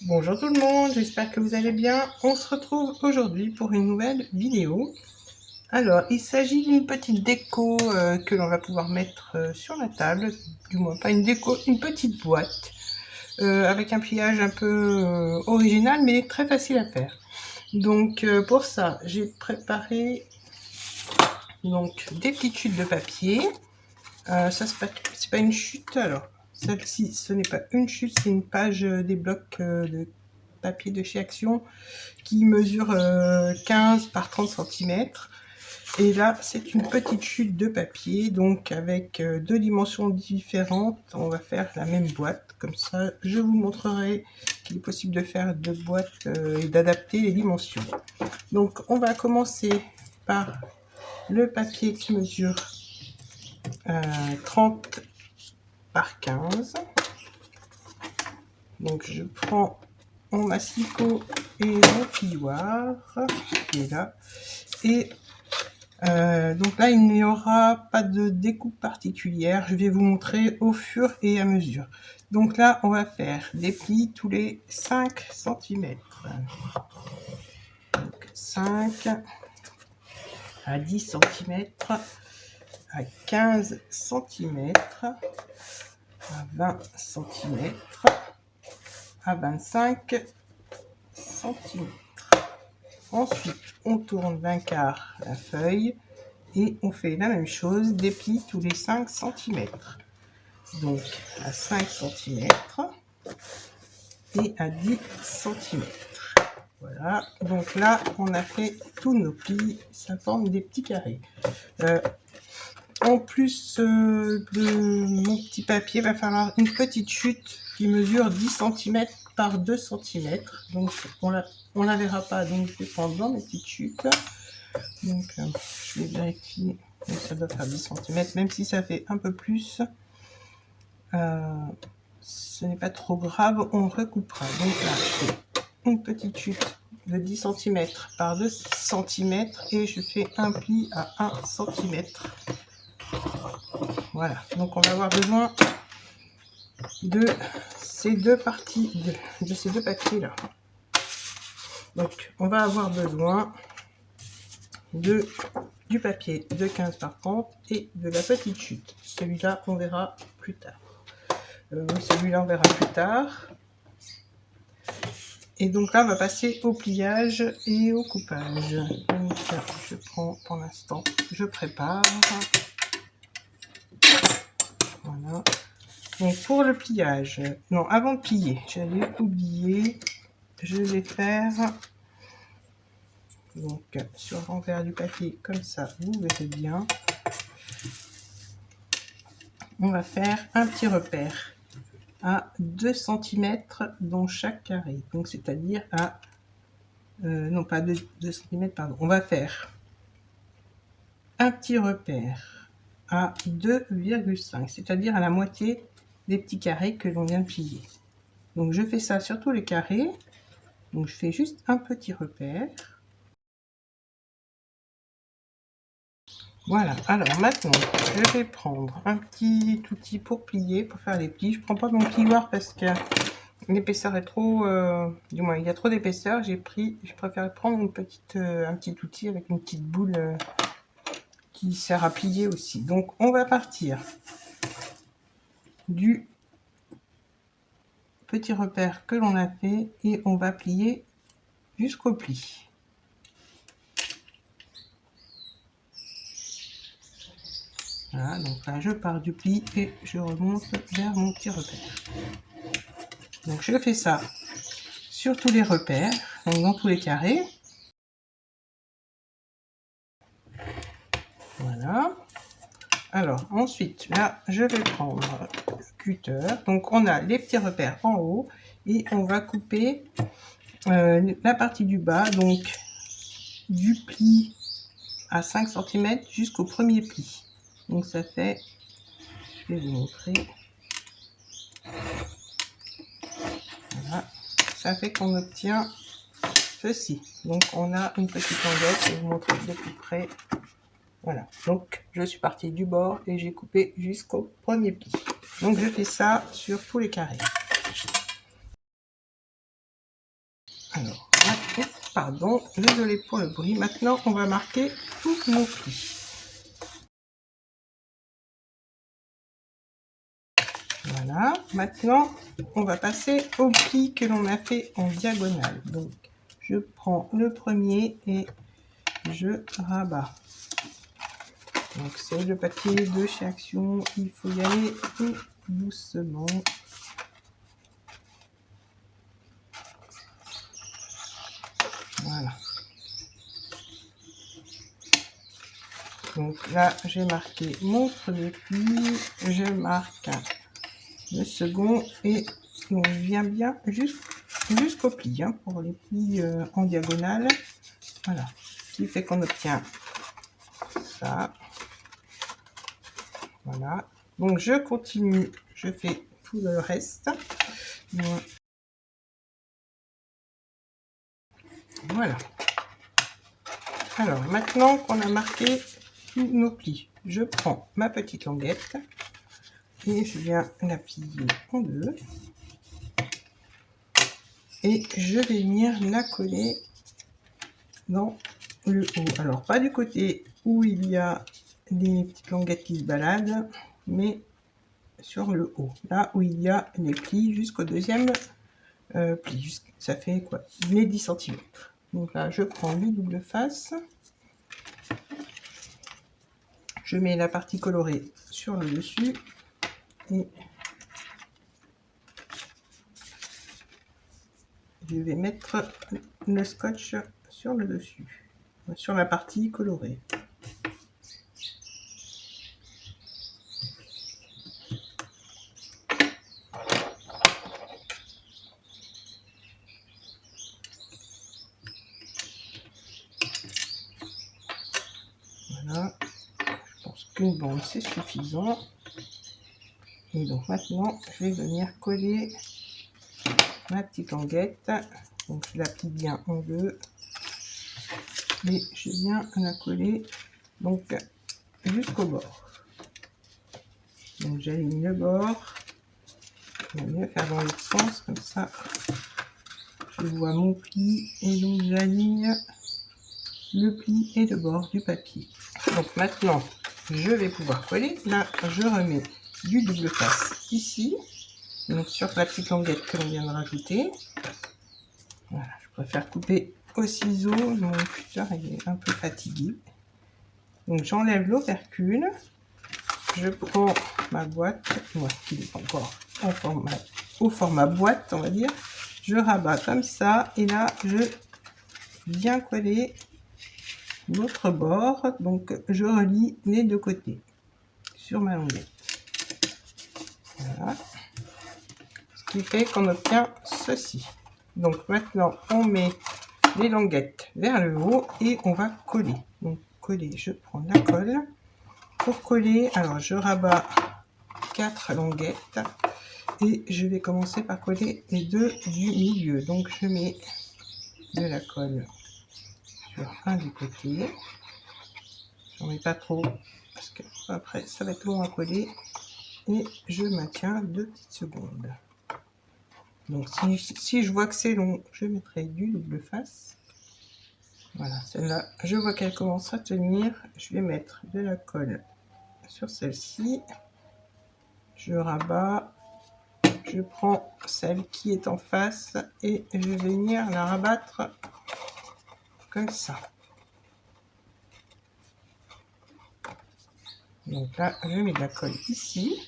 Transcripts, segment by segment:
Bonjour tout le monde, j'espère que vous allez bien. On se retrouve aujourd'hui pour une nouvelle vidéo. Alors, il s'agit d'une petite déco que l'on va pouvoir mettre sur la table. Du moins, pas une déco, une petite boîte avec un pliage un peu original, mais très facile à faire. Donc, pour ça, j'ai préparé donc des petites chutes de papier. Ça, c'est pas une chute, alors. Celle-ci, ce n'est pas une chute, c'est une page des blocs de papier de chez Action qui mesure 15 par 30 cm. Et là, c'est une petite chute de papier, donc avec deux dimensions différentes. On va faire la même boîte. Comme ça, je vous montrerai qu'il est possible de faire deux boîtes et d'adapter les dimensions. Donc, on va commencer par le papier qui mesure 30 par 15. Donc, je prends mon massicot et mon plioir qui est là. Et donc là, il n'y aura pas de découpe particulière. Je vais vous montrer au fur et à mesure. Donc là, on va faire des plis tous les 5 cm. Donc 5 à 10 cm, à 15 cm, à 20 cm, à 25 cm. Ensuite, on tourne d'un quart la feuille et on fait la même chose, des plis tous les 5 cm. Donc à 5 cm et à 10 cm. Voilà, donc là, on a fait tous nos plis, ça forme des petits carrés. En plus de mon petit papier, il va falloir une petite chute qui mesure 10 cm par 2 cm. Donc on la verra pas, donc je vais prendre dans mes petites chutes. Donc je vais vérifier, donc ça doit faire 10 cm, même si ça fait un peu plus. Ce n'est pas trop grave, on recoupera. Donc là, je fais une petite chute de 10 cm par 2 cm et je fais un pli à 1 cm. Voilà, donc on va avoir besoin de ces deux parties, de ces deux papiers là. Donc on va avoir besoin du papier de 15 par 30 et de la petite chute. Celui-là, on verra plus tard. Celui-là, on verra plus tard. Et donc là, on va passer au pliage et au coupage. Donc, je prends pour l'instant, je prépare. Voilà. Donc pour le pliage, non, avant de plier, j'avais oublié, je vais faire donc sur l'envers du papier comme ça, vous verrez bien. On va faire un petit repère à 2 cm dans chaque carré, donc c'est-à-dire à non pas 2 cm, pardon, on va faire un petit repère à 2,5, c'est-à-dire à la moitié des petits carrés que l'on vient de plier. Donc je fais ça sur tous les carrés, donc je fais juste un petit repère. Voilà, alors maintenant je vais prendre un petit outil pour plier, pour faire les plis. Je prends pas mon plioir parce que l'épaisseur est trop, du moins il y a trop d'épaisseur. Je préfère prendre un petit outil avec une petite boule qui sert à plier aussi. Donc on va partir du petit repère que l'on a fait et on va plier jusqu'au pli. Voilà, donc là je pars du pli et je remonte vers mon petit repère. Donc je fais ça sur tous les repères, donc dans tous les carrés. Voilà. Alors ensuite, là, je vais prendre le cutter. Donc on a les petits repères en haut et on va couper la partie du bas, donc du pli à 5 cm jusqu'au premier pli. Donc ça fait, je vais vous montrer. Voilà. Ça fait qu'on obtient ceci. Donc on a une petite languette, je vais vous montrer de plus près. Voilà, donc je suis partie du bord et j'ai coupé jusqu'au premier pli. Donc je fais ça sur tous les carrés. Alors, pardon, désolé pour le bruit. Maintenant, on va marquer tous nos plis. Voilà, maintenant on va passer au pli que l'on a fait en diagonale. Donc je prends le premier et je rabats. Donc c'est le papier de chez Action, il faut y aller tout doucement. Voilà. Donc là j'ai marqué mon premier pli, je marque le second et on vient bien jusqu'au pli hein, pour les plis en diagonale. Voilà, ce qui fait qu'on obtient ça. Voilà, donc je continue, je fais tout le reste. Voilà. Alors maintenant qu'on a marqué tous nos plis, je prends ma petite languette et je viens la plier en deux. Et je vais venir la coller dans le haut. Alors pas du côté où il y a les petites languettes qui se baladent, mais sur le haut, là où il y a les plis jusqu'au deuxième pli. Ça fait quoi? Les 10 cm. Donc là, je prends le double face. Je mets la partie colorée sur le dessus et je vais mettre le scotch sur le dessus, sur la partie colorée. Voilà, je pense qu'une bande c'est suffisant. Et donc maintenant, je vais venir coller ma petite languette. Donc je la plie bien en deux et je viens la coller donc jusqu'au bord. Donc j'aligne le bord. Je vais mieux faire dans l'autre sens, comme ça je vois mon pli et donc j'aligne le pli et le bord du papier. Donc maintenant je vais pouvoir coller. Là je remets du double face ici, donc sur la petite languette que l'on vient de rajouter. Voilà, je préfère couper au ciseau, mon cutter est un peu fatigué. Donc j'enlève l'opercule, je prends ma boîte, moi qui n'est pas encore au format boîte on va dire, je rabats comme ça et là je viens coller l'autre bord, donc je relie les deux côtés sur ma languette. Voilà, ce qui fait qu'on obtient ceci. Donc maintenant on met les languettes vers le haut et on va coller. Donc coller, je prends la colle. Pour coller, alors je rabats 4 languettes et je vais commencer par coller les deux du milieu. Donc je mets de la colle sur un des côtés. J'en mets pas trop parce que après ça va être long à coller et je maintiens 2 petites secondes. Donc si je vois que c'est long, je mettrai du double face. Voilà, celle-là, je vois qu'elle commence à tenir. Je vais mettre de la colle sur celle-ci. Je rabats. Je prends celle qui est en face et je vais venir la rabattre comme ça. Donc là, je mets de la colle ici.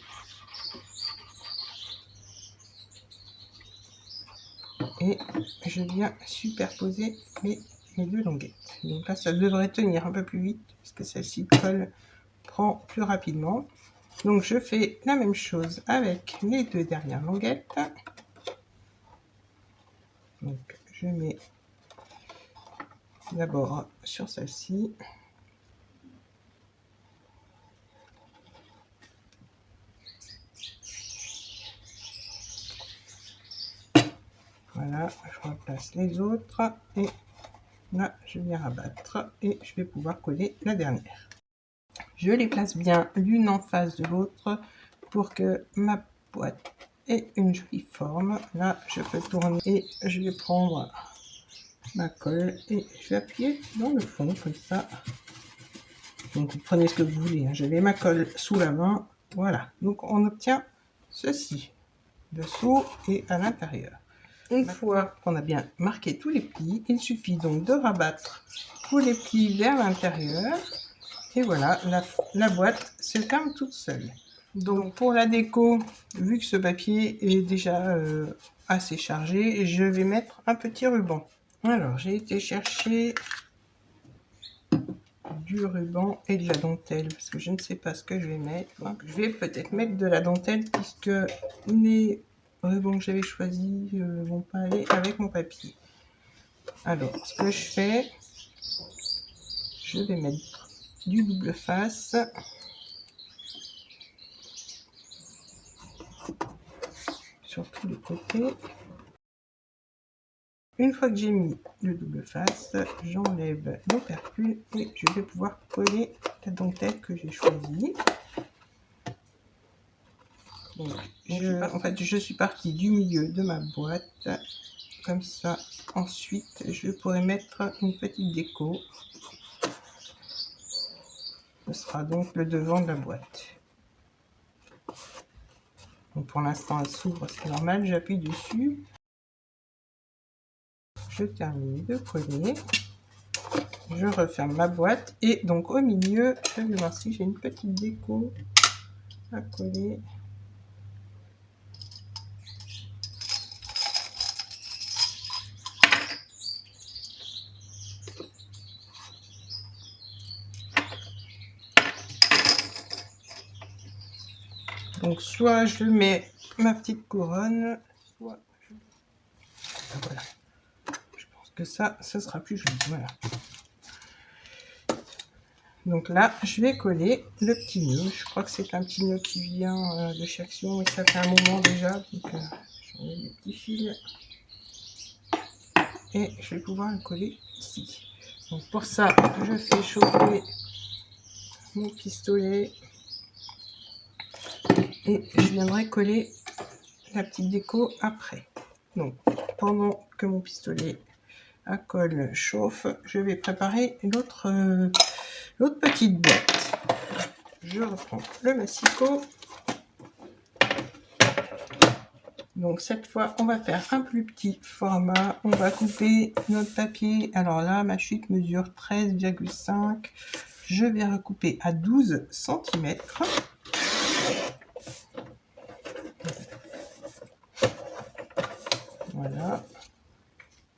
Et je viens superposer mes deux languettes. Donc là, ça devrait tenir un peu plus vite puisque celle-ci colle prend plus rapidement. Donc je fais la même chose avec les deux dernières languettes. Donc je mets d'abord sur celle-ci. Voilà, je replace les autres et là je viens rabattre et je vais pouvoir coller la dernière. Je les place bien l'une en face de l'autre pour que ma boîte ait une jolie forme. Là je peux tourner et je vais prendre ma colle et je vais appuyer dans le fond comme ça. Donc vous prenez ce que vous voulez, hein. Je mets ma colle sous la main, voilà. Donc on obtient ceci, dessous et à l'intérieur. Une fois qu'on a bien marqué tous les plis, il suffit donc de rabattre tous les plis vers l'intérieur. Et voilà, la boîte se ferme toute seule. Donc pour la déco, vu que ce papier est déjà assez chargé, je vais mettre un petit ruban. Alors j'ai été chercher du ruban et de la dentelle parce que je ne sais pas ce que je vais mettre. Donc, je vais peut-être mettre de la dentelle puisque les rubans que j'avais choisis ne vont pas aller avec mon papier. Alors ce que je fais, je vais mettre du double face sur tous les côtés. Une fois que j'ai mis le double face, j'enlève l'opercule et je vais pouvoir coller la dentelle que j'ai choisie. Donc, je suis partie du milieu de ma boîte, comme ça. Ensuite, je pourrais mettre une petite déco. Ce sera donc le devant de la boîte. Donc, pour l'instant, elle s'ouvre, c'est normal. J'appuie dessus. Je termine de coller. Je referme ma boîte et donc au milieu, je vais voir si j'ai une petite déco à coller. Donc soit je mets ma petite couronne, soit je... Voilà. Je pense que ça sera plus joli. Voilà. Donc là, je vais coller le petit nœud. Je crois que c'est un petit nœud qui vient de chez Action, mais ça fait un moment déjà. Donc j'enlève les petits fils. Et je vais pouvoir le coller ici. Donc pour ça, je fais chauffer mon pistolet. Et je viendrai coller la petite déco après. Donc pendant que mon pistolet à colle chauffe, je vais préparer l'autre petite boîte. Je reprends le massicot. Donc cette fois, on va faire un plus petit format. On va couper notre papier. Alors là, ma chute mesure 13,5. Je vais recouper à 12 cm. Voilà.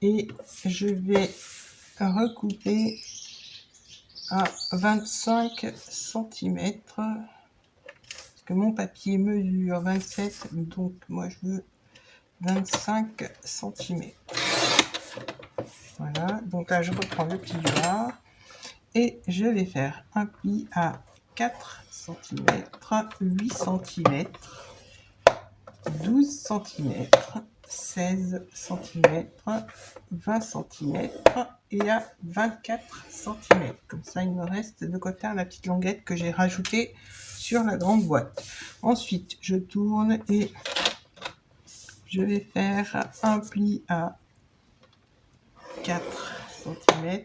Et je vais recouper à 25 cm. Parce que mon papier mesure 27. Donc moi je veux 25 cm. Voilà. Donc là je reprends le plieur. Et je vais faire un pli à 4 cm, 8 cm, 12 cm, 16 cm, 20 cm et à 24 cm. Comme ça, il me reste de quoi faire la petite languette que j'ai rajoutée sur la grande boîte. Ensuite, je tourne et je vais faire un pli à 4 cm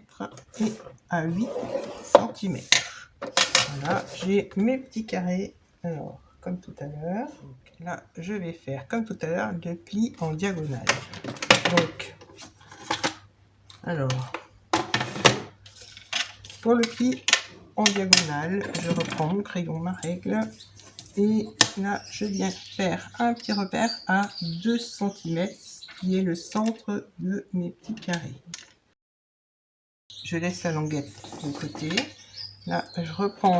et à 8 cm. Voilà, j'ai mes petits carrés. Alors, comme tout à l'heure. Là, je vais faire, comme tout à l'heure, le pli en diagonale. Donc, alors, pour le pli en diagonale, je reprends mon crayon, ma règle. Et là, je viens faire un petit repère à 2 cm, qui est le centre de mes petits carrés. Je laisse la languette de côté. Là, je reprends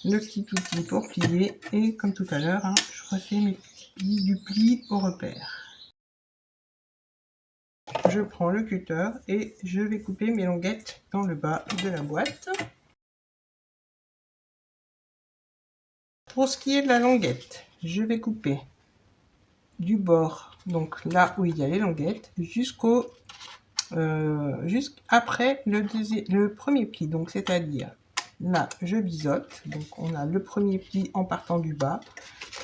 le petit outil pour plier et comme tout à l'heure, hein, je refais mes plis du pli au repère. Je prends le cutter et je vais couper mes languettes dans le bas de la boîte. Pour ce qui est de la languette, je vais couper du bord, donc là où il y a les languettes, jusqu'après le premier pli, donc c'est-à-dire là je biseaute, donc on a le premier pli en partant du bas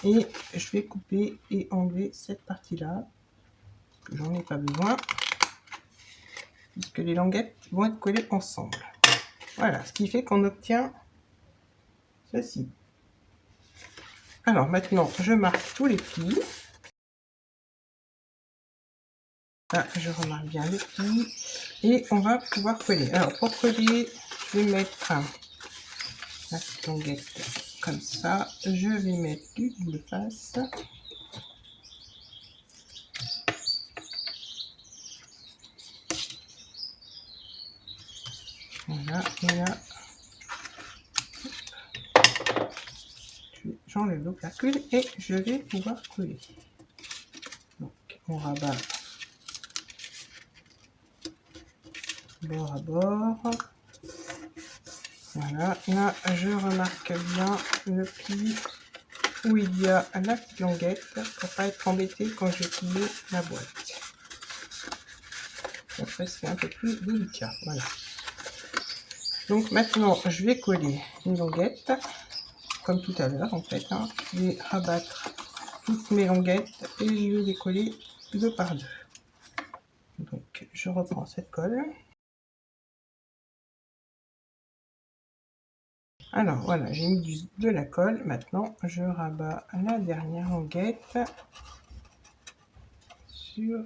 et je vais couper et enlever cette partie là, que j'en ai pas besoin. puisque les languettes vont être collées ensemble. Voilà, ce qui fait qu'on obtient ceci. Alors maintenant, je marque tous les plis. Là, je remarque bien les plis et on va pouvoir coller. Alors pour coller, je vais mettre la languette comme ça. Je vais mettre du double face. Voilà, et là, j'enlève le placule et je vais pouvoir coller. Donc on rabat bord à bord. Voilà, là je remarque bien le pli où il y a la petite languette pour pas être embêté quand je plie la boîte. Après c'est un peu plus délicat. Voilà. Donc maintenant je vais coller une languette comme tout à l'heure en fait. Hein. Je vais rabattre toutes mes languettes et je vais les coller deux par deux. Donc je reprends cette colle. Alors voilà, j'ai mis de la colle. Maintenant, je rabats la dernière languette sur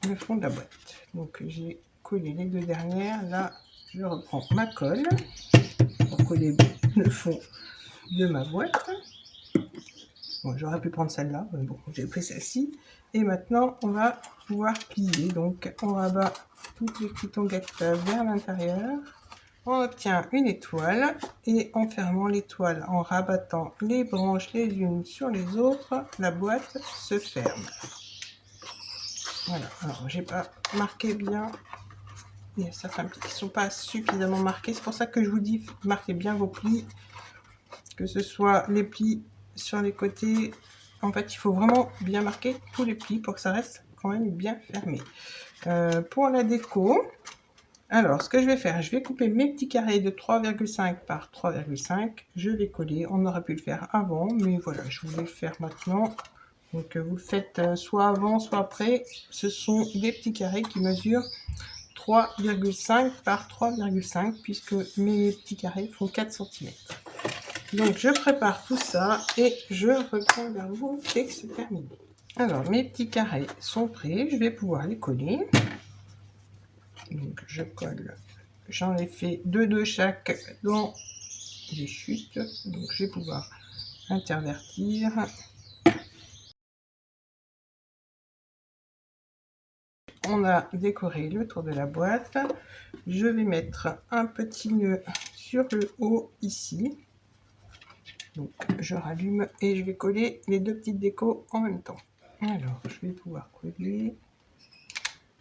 le fond de la boîte. Donc j'ai collé les deux dernières. Là, je reprends ma colle pour coller le fond de ma boîte. Bon, j'aurais pu prendre celle-là, mais bon, j'ai pris celle-ci. Et maintenant, on va pouvoir plier. Donc, on rabat toutes les petites languettes vers l'intérieur. On obtient une étoile et en fermant l'étoile, en rabattant les branches les unes sur les autres, la boîte se ferme. Voilà, alors j'ai pas marqué bien, il y a certains plis qui ne sont pas suffisamment marqués, c'est pour ça que je vous dis marquez bien vos plis, que ce soit les plis sur les côtés, en fait il faut vraiment bien marquer tous les plis pour que ça reste quand même bien fermé. Pour la déco, alors, ce que je vais faire, je vais couper mes petits carrés de 3,5 par 3,5. Je vais coller. On aurait pu le faire avant, mais voilà, je voulais le faire maintenant. Donc, vous le faites soit avant, soit après. Ce sont des petits carrés qui mesurent 3,5 par 3,5, puisque mes petits carrés font 4 cm. Donc, je prépare tout ça et je reviens vers vous dès que c'est terminé. Alors, mes petits carrés sont prêts. Je vais pouvoir les coller. Donc je colle, j'en ai fait deux de chaque dans les chutes, donc je vais pouvoir intervertir. On a décoré le tour de la boîte. Je vais mettre un petit nœud sur le haut ici. Donc je rallume et je vais coller les deux petites décos en même temps. Alors je vais pouvoir coller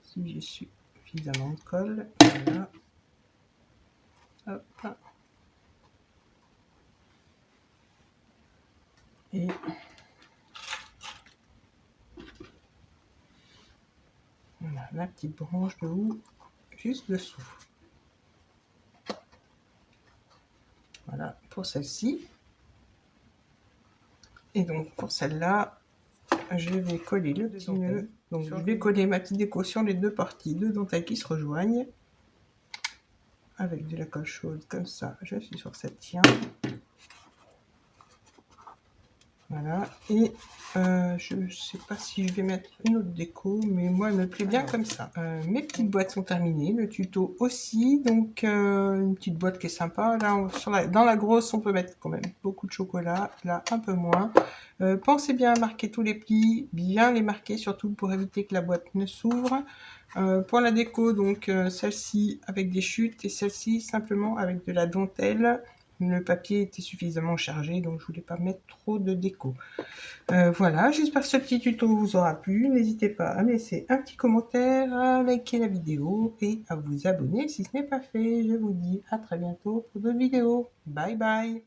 si j'ai suffisamment de colle. Voilà. Hop. Et voilà, la petite branche de houx juste dessous. Voilà pour celle-ci. Et donc pour celle-là, je vais coller le petit nœud. Donc je vais coller ma petite déco sur les deux parties de dentelle qui se rejoignent. Avec de la colle chaude comme ça, je suis sûr que ça tient. Voilà, et je ne sais pas si je vais mettre une autre déco, mais moi elle me plaît bien comme ça. Mes petites boîtes sont terminées, le tuto aussi, donc une petite boîte qui est sympa. Là, dans la grosse, on peut mettre quand même beaucoup de chocolat, là un peu moins. Pensez bien à marquer tous les plis, bien les marquer surtout pour éviter que la boîte ne s'ouvre. Pour la déco, donc celle-ci avec des chutes et celle-ci simplement avec de la dentelle. Le papier était suffisamment chargé, donc je voulais pas mettre trop de déco. Voilà, j'espère que ce petit tuto vous aura plu. N'hésitez pas à me laisser un petit commentaire, à liker la vidéo et à vous abonner si ce n'est pas fait. Je vous dis à très bientôt pour d'autres vidéos. Bye bye.